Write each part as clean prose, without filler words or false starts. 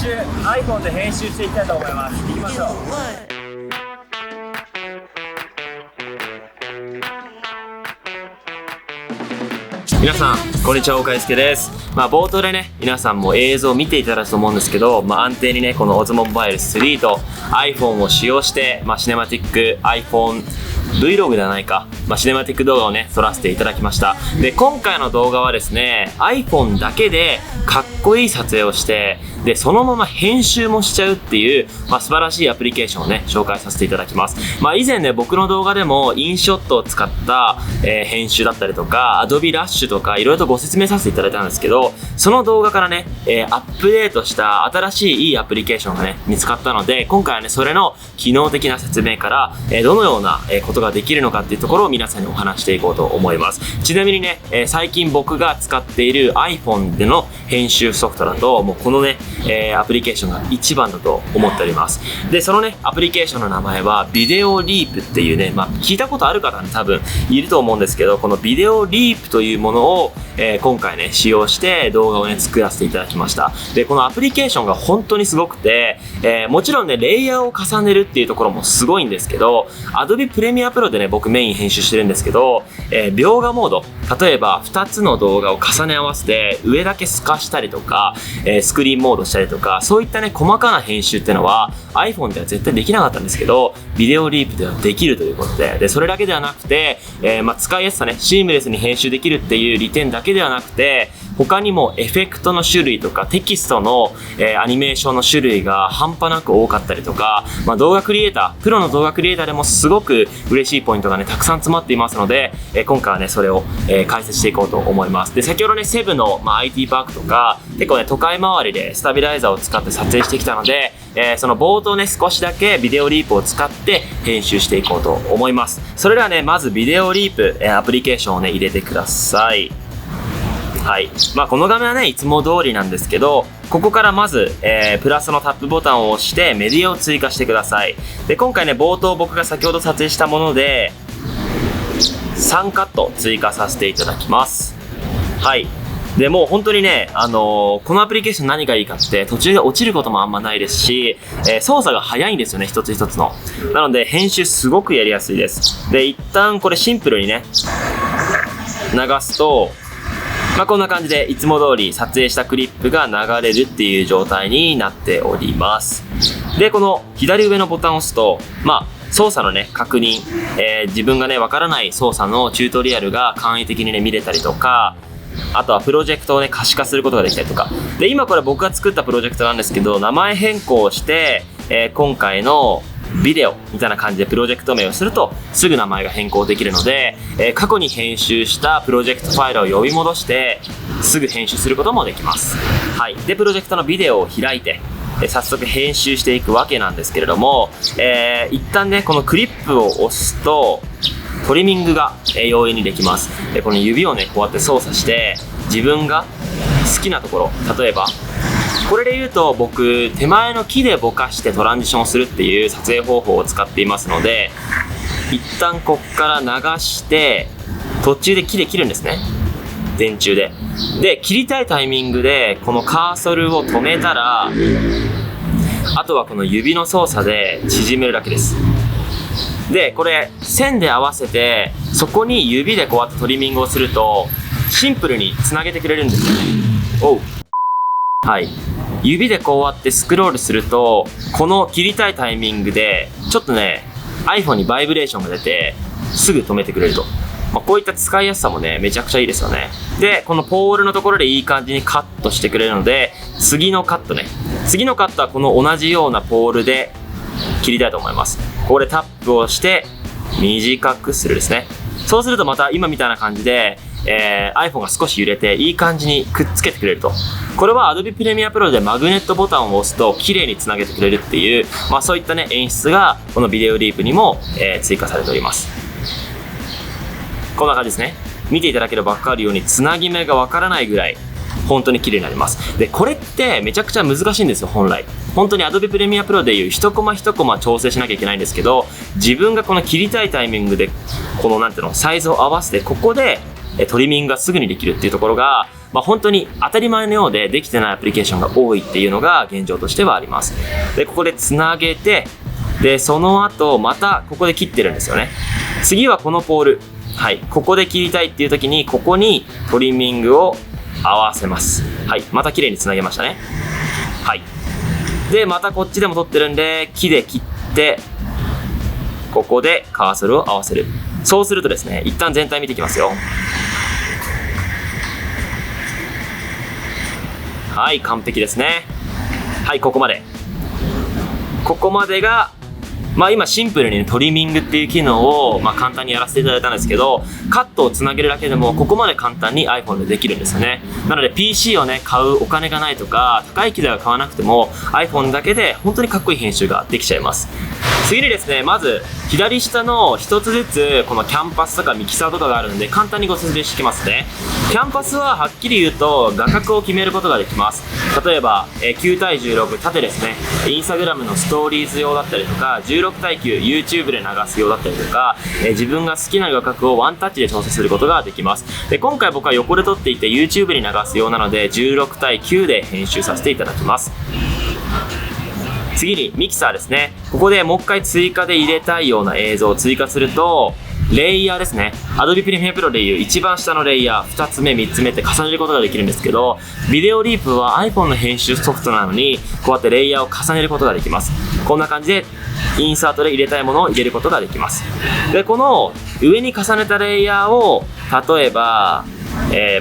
集 iPhone で編集していきたいと思います。行きましょう。皆さんこんにちは、岡井介です。冒頭でね、皆さんも映像を見ていただくと思うんですけど、安定にねこの Osmo Mobile 3と iPhone を使用して、シネマティック iPhone Vlog ではないか、シネマティック動画をね撮らせていただきました。で、今回の動画はですね iPhone だけでかっこいい撮影をして、でそのまま編集もしちゃうっていう、素晴らしいアプリケーションをね紹介させていただきます。以前ね僕の動画でもインショットを使った、編集だったりとか Adobe Rush とかいろいろとご説明させていただいたんですけど、その動画からね、アップデートした新しいいいアプリケーションがね見つかったので、今回はねそれの機能的な説明から、どのようなことができるのかっていうところを皆さんにお話していこうと思います。ちなみにね、最近僕が使っている iPhone での編集ソフトだともうこのね、アプリケーションが一番だと思っております。でそのねアプリケーションの名前はビデオリープっていうね、聞いたことある方ね多分いると思うんですけど、このビデオリープというものを、今回ね使用して動画をね作らせていただきました。でこのアプリケーションが本当にすごくて、もちろんねレイヤーを重ねるっていうところもすごいんですけど、 Adobe Premiere Pro でね僕メイン編集してるんですけど、描画モード、例えば2つの動画を重ね合わせて上だけ透かしたりとか、スクリーンモードしたりとか、そういったね細かな編集っていうのは iPhone では絶対できなかったんですけど、ビデオリープではできるということで、それだけではなくて、使いやすさね、シームレスに編集できるっていう利点だけではなくて、他にもエフェクトの種類とかテキストの、アニメーションの種類が半端なく多かったりとか、動画クリエイター、プロの動画クリエイターでもすごく嬉しいポイントがねたくさん詰まっていますので、今回はねそれを、解説していこうと思います。で先ほどねセブの、IT パークとか結構ね都会周りでスタビライザーを使って撮影してきたので、その冒頭ね少しだけビデオリープを使って編集していこうと思います。それではねまずビデオリープ、アプリケーションをね入れてください。はい。この画面はねいつも通りなんですけど、ここからまず、プラスのタップボタンを押してメディアを追加してください。で今回ね冒頭僕が先ほど撮影したもので3カット追加させていただきます。はい。でもう本当にね、このアプリケーション何がいいかって途中で落ちることもあんまないですし、操作が早いんですよね、一つ一つの。なので編集すごくやりやすいです。で一旦これシンプルにね流すと、こんな感じでいつも通り撮影したクリップが流れるっていう状態になっております。でこの左上のボタンを押すと、操作のね確認、自分がねわからない操作のチュートリアルが簡易的にね見れたりとか、あとはプロジェクトをね可視化することができたりとか。で今これ僕が作ったプロジェクトなんですけど、名前変更をして、今回のビデオみたいな感じでプロジェクト名をするとすぐ名前が変更できるので、過去に編集したプロジェクトファイルを呼び戻してすぐ編集することもできます。はい。でプロジェクトのビデオを開いて早速編集していくわけなんですけれども、一旦ねこのクリップを押すとトリミングが容易にできます。でこの指をねこうやって操作して自分が好きなところ、例えばこれで言うと僕手前の木でぼかしてトランジションをするっていう撮影方法を使っていますので、一旦こっから流して途中で木で切るんですね、電柱で。で切りたいタイミングでこのカーソルを止めたら、あとはこの指の操作で縮めるだけです。でこれ線で合わせてそこに指でこうやってトリミングをするとシンプルにつなげてくれるんですよね。おう。はい。指でこうやってスクロールするとこの切りたいタイミングでちょっとね iPhone にバイブレーションが出てすぐ止めてくれると、こういった使いやすさもねめちゃくちゃいいですよね。でこのポールのところでいい感じにカットしてくれるので、次のカットはこの同じようなポールで切りたいと思います。ここでタップをして短くするですね。そうするとまた今みたいな感じで、iPhone が少し揺れていい感じにくっつけてくれると。これは Adobe Premiere Pro でマグネットボタンを押すと綺麗につなげてくれるっていう、そういったね演出がこのビデオリープにも、追加されております。こんな感じですね。見ていただければ分かるようにつなぎ目が分からないぐらい本当に綺麗になります。でこれってめちゃくちゃ難しいんですよ。本来本当に Adobe Premiere Pro でいう一コマ一コマ調整しなきゃいけないんですけど、自分がこの切りたいタイミングでこのなんていうのサイズを合わせてここでトリミングがすぐにできるっていうところが、本当に当たり前のようでできてないアプリケーションが多いっていうのが現状としてはあります。で、ここでつなげて、で、その後、またここで切ってるんですよね。次はこのポール。はい。ここで切りたいっていう時に、ここにトリミングを合わせます。はい。また綺麗につなげましたね。はい。で、またこっちでも撮ってるんで、木で切って、ここでカーソルを合わせる。そうするとですね、一旦全体見ていきますよ。はい、完璧ですね。はい、ここまで。ここまでが、今シンプルに、トリミングっていう機能を、簡単にやらせていただいたんですけど、カットをつなげるだけでもここまで簡単に iPhone でできるんですよね。なので PC をね、買うお金がないとか、高い機材を買わなくても iPhone だけで本当にかっこいい編集ができちゃいます。次にですね、まず左下の一つずつこのキャンパスとかミキサーとかがあるので簡単にご説明していきますね。キャンパスははっきり言うと画角を決めることができます。例えば9対16縦ですね、インスタグラムのストーリーズ用だったりとか、16対9 YouTube で流す用だったりとか、自分が好きな画角をワンタッチで調整することができます。で、今回僕は横で撮っていて YouTube に流す用なので16対9で編集させていただきます。次にミキサーですね。ここでもう一回追加で入れたいような映像を追加すると、レイヤーですね。Adobe Premiere Pro でいう一番下のレイヤー、2つ目、3つ目って重ねることができるんですけど、ビデオリープは iPhone の編集ソフトなのに、こうやってレイヤーを重ねることができます。こんな感じで、インサートで入れたいものを入れることができます。で、この上に重ねたレイヤーを、例えば、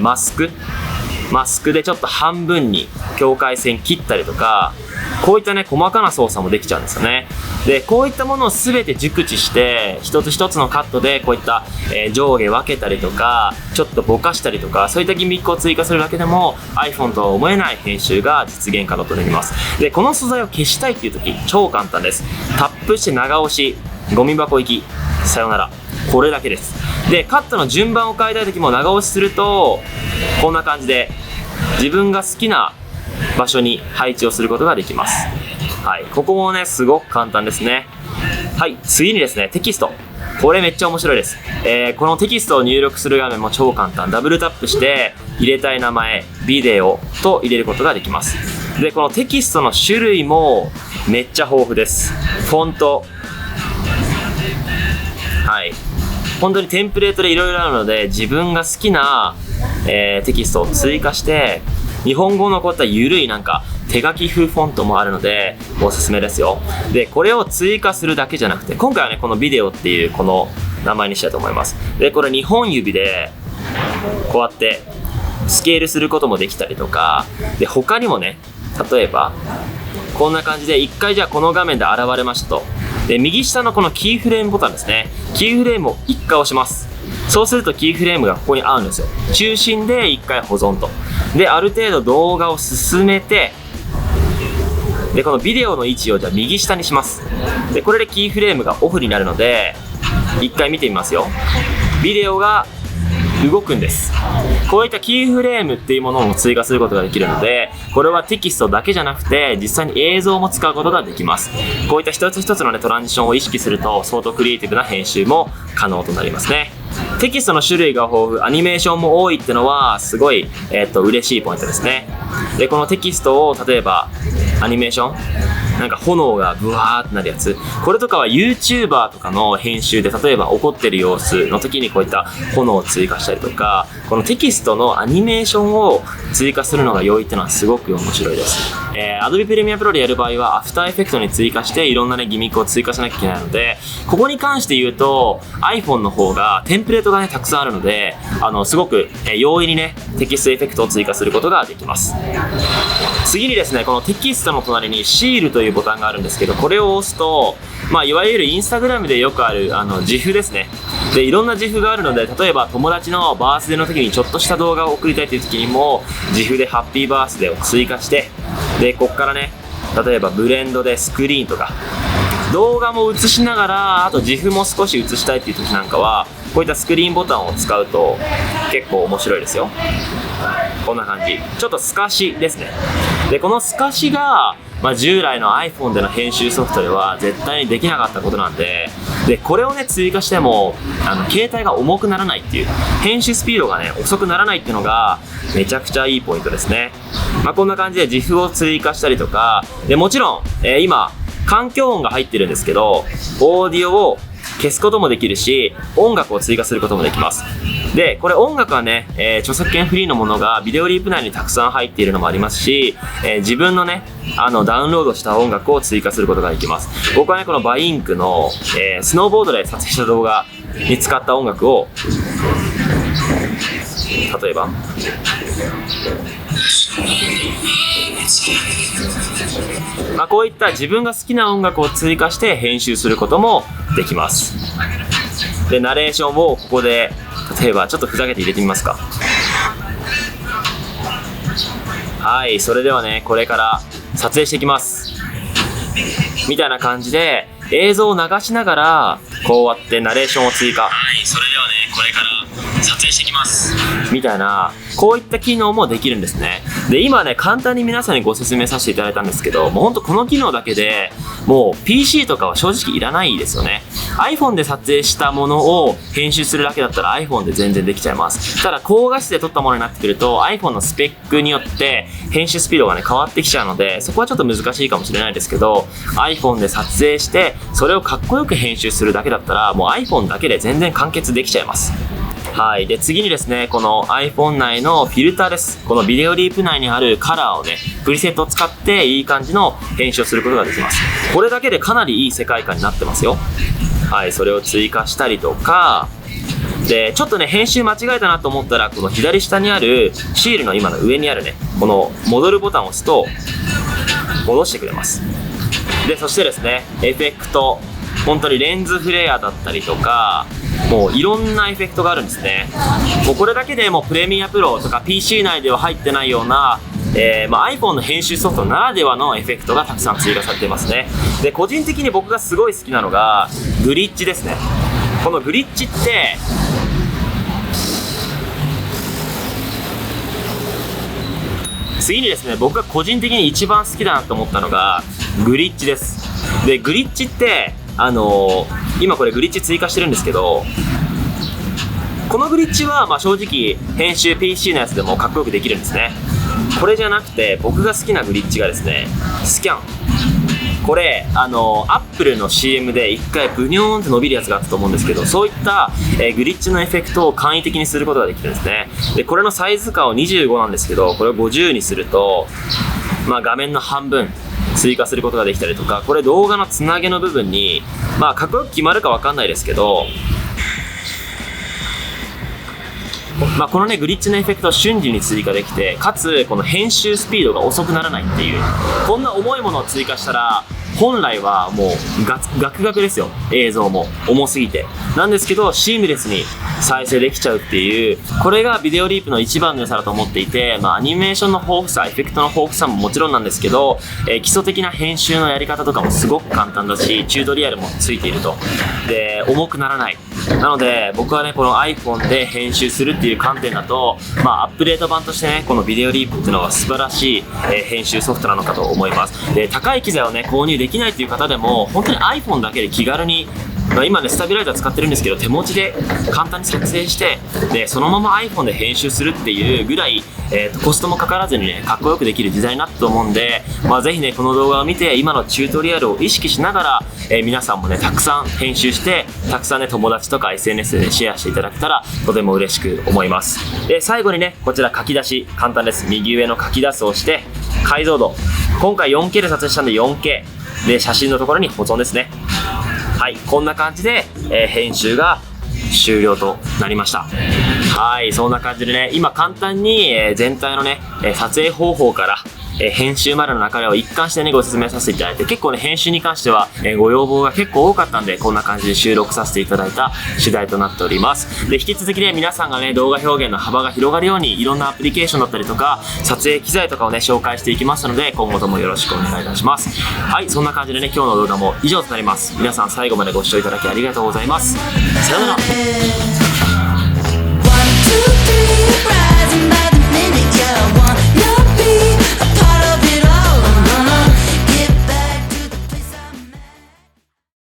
マスクでちょっと半分に境界線切ったりとか、こういったね、細かな操作もできちゃうんですよね。で、こういったものを全て熟知して、一つ一つのカットでこういった、上下分けたりとか、ちょっとぼかしたりとか、そういったギミックを追加するだけでも iPhone とは思えない編集が実現可能となります。で、この素材を消したいっていう時、超簡単です。タップして長押し、ゴミ箱行き、さよなら。これだけです。で、カットの順番を変えたい時も長押しすると、こんな感じで自分が好きな場所に配置をすることができます。はい、ここもね、すごく簡単ですね。はい、次にですね、テキスト。これめっちゃ面白いです。このテキストを入力する画面も超簡単。ダブルタップして入れたい名前、ビデオと入れることができます。で、このテキストの種類もめっちゃ豊富です。フォント。はい。本当にテンプレートでいろいろあるので、自分が好きな、テキストを追加して、日本語のこういった緩い手書き風フォントもあるのでおすすめですよ。で、これを追加するだけじゃなくて、今回はね、このビデオっていうこの名前にしたいと思います。で、これ2本指でこうやってスケールすることもできたりとか、で、他にもね、例えばこんな感じで1回じゃあこの画面で現れましたと。で、右下のこのキーフレームボタンですね。キーフレームを1回押します。そうするとキーフレームがここに合うんですよ。中心で1回保存と。で、ある程度動画を進めて、で、このビデオの位置をじゃあ右下にします。で、これでキーフレームがオフになるので、1回見てみますよ。ビデオが動くんです。こういったキーフレームっていうものも追加することができるので、これはテキストだけじゃなくて実際に映像も使うことができます。こういった一つ一つのね、トランジションを意識すると相当クリエイティブな編集も可能となりますね。テキストの種類が豊富、アニメーションも多いってのはすごい、嬉しいポイントですね。で、このテキストを例えばアニメーション炎がブワーってなるやつ、これとかは YouTuber とかの編集で、例えば怒ってる様子の時にこういった炎を追加したりとか、このテキストのアニメーションを追加するのが良いっていうのはすごく面白いです。Adobe Premiere Pro でやる場合は After Effects に追加していろんなね、ギミックを追加しなきゃいけないので、ここに関して言うと iPhone の方がテンプレートがね、たくさんあるので、すごく容易にね、テキストエフェクトを追加することができます。次にですね、このテキストの隣にシールというボタンがあるんですけど、これを押すと、いわゆるインスタグラムでよくあるGIF ですね。で、いろんな GIF があるので、例えば友達のバースデーの時にちょっとした動画を送りたいという時にも GIF でハッピーバースデーを追加して、で、こっからね、例えばブレンドでスクリーンとか動画も映しながら、あと GIF も少し映したいっていう時なんかはこういったスクリーンボタンを使うと結構面白いですよ。こんな感じ、ちょっと透かしですね。で、この透かしが従来の iPhone での編集ソフトでは絶対にできなかったことなんで、これをね追加しても携帯が重くならないっていう、編集スピードがね遅くならないっていうのがめちゃくちゃいいポイントですね。こんな感じで GIF を追加したりとかで、もちろん、今環境音が入ってるんですけど、オーディオを消すこともできるし、音楽を追加することもできます。で、これ音楽はね、著作権フリーのものがビデオリープ内にたくさん入っているのもありますし、自分のね、ダウンロードした音楽を追加することができます。僕はね、このバインクの、スノーボードで撮影した動画に使った音楽を、例えば、こういった自分が好きな音楽を追加して編集することもできます。で、ナレーションをここで例えばちょっとふざけて入れてみますか。はい、それではね、これから撮影していきますみたいな感じで映像を流しながらこうやってナレーションを追加。はい、それではね、これから撮影していきますみたいな、こういった機能もできるんですね。で、今ね簡単に皆さんにご説明させていただいたんですけど、もうほんとこの機能だけでもう PC とかは正直いらないですよね。 iPhone で撮影したものを編集するだけだったら iPhone で全然できちゃいます。ただ高画質で撮ったものになってくると iPhone のスペックによって編集スピードがね変わってきちゃうので、そこはちょっと難しいかもしれないですけど、 iPhone で撮影してそれをかっこよく編集するだけだったらもう iPhone だけで全然完結できちゃいます。はい。で、次にですね、この iPhone 内のフィルターです。このビデオリープ内にあるカラーをね、プリセットを使っていい感じの編集をすることができます。これだけでかなりいい世界観になってますよ。はい。それを追加したりとか、で、ちょっとね、編集間違えたなと思ったら、この左下にあるシールの今の上にあるね、この戻るボタンを押すと、戻してくれます。で、そしてですね、エフェクト、本当にレンズフレアだったりとか、もういろんなエフェクトがあるんですね。もうこれだけでもうプレミアプロとか PC 内では入ってないような、iPhone の編集ソフトならではのエフェクトがたくさん追加されていますね。で、個人的に僕がすごい好きなのがグリッチですね。このグリッチって次にですね、僕が個人的に一番好きだなと思ったのがグリッチです。で、グリッチって今これグリッチ追加してるんですけど、このグリッチは正直編集 PC のやつでもかっこよくできるんですね。これじゃなくて僕が好きなグリッチがですね、スキャン。これアップルの CM で一回ブニョーンって伸びるやつがあったと思うんですけど、そういった、グリッチのエフェクトを簡易的にすることができるんですね。で、これのサイズ感は25なんですけど、これを50にすると、画面の半分追加することができたりとか、これ動画のつなげの部分にかっこよく決まるかわかんないですけど、このねグリッチのエフェクトを瞬時に追加できて、かつこの編集スピードが遅くならないっていう、こんな重いものを追加したら本来はもうガクガクですよ、映像も重すぎてなんですけど、シームレスに再生できちゃうっていう、これがビデオリープの一番の良さだと思っていて、アニメーションの豊富さ、エフェクトの豊富さももちろんなんですけど、基礎的な編集のやり方とかもすごく簡単だし、チュートリアルもついていると。で、重くならない。なので僕はね、この iPhone で編集するっていう観点だと、アップデート版としてね、このビデオリープっていうのは素晴らしい、編集ソフトなのかと思います。で、高い機材をね購入できないっていう方でも本当に iPhone だけで気軽に、今ねスタビライザー使ってるんですけど、手持ちで簡単に撮影して、でそのまま iPhone で編集するっていうぐらい、コストもかからずにねかっこよくできる時代になったと思うんで、ぜひねこの動画を見て今のチュートリアルを意識しながら、皆さんもねたくさん編集して、たくさんね友達とか SNS でシェアしていただけたらとても嬉しく思います。で、最後にねこちら書き出し簡単です。右上の書き出すを押して解像度、今回 4K で撮影したんで 4K で、写真のところに保存ですね。はい、こんな感じで、編集が終了となりました。はい、そんな感じでね、今簡単に、全体のね、撮影方法から、編集までの流れを一貫してねご説明させていただいて、結構ね編集に関しては、ご要望が結構多かったんで、こんな感じで収録させていただいた次第となっております。で、引き続きね皆さんがね動画表現の幅が広がるように、いろんなアプリケーションだったりとか撮影機材とかをね紹介していきますので、今後ともよろしくお願いいたします。はい、そんな感じでね今日の動画も以上となります。皆さん最後までご視聴いただきありがとうございます。さようなら。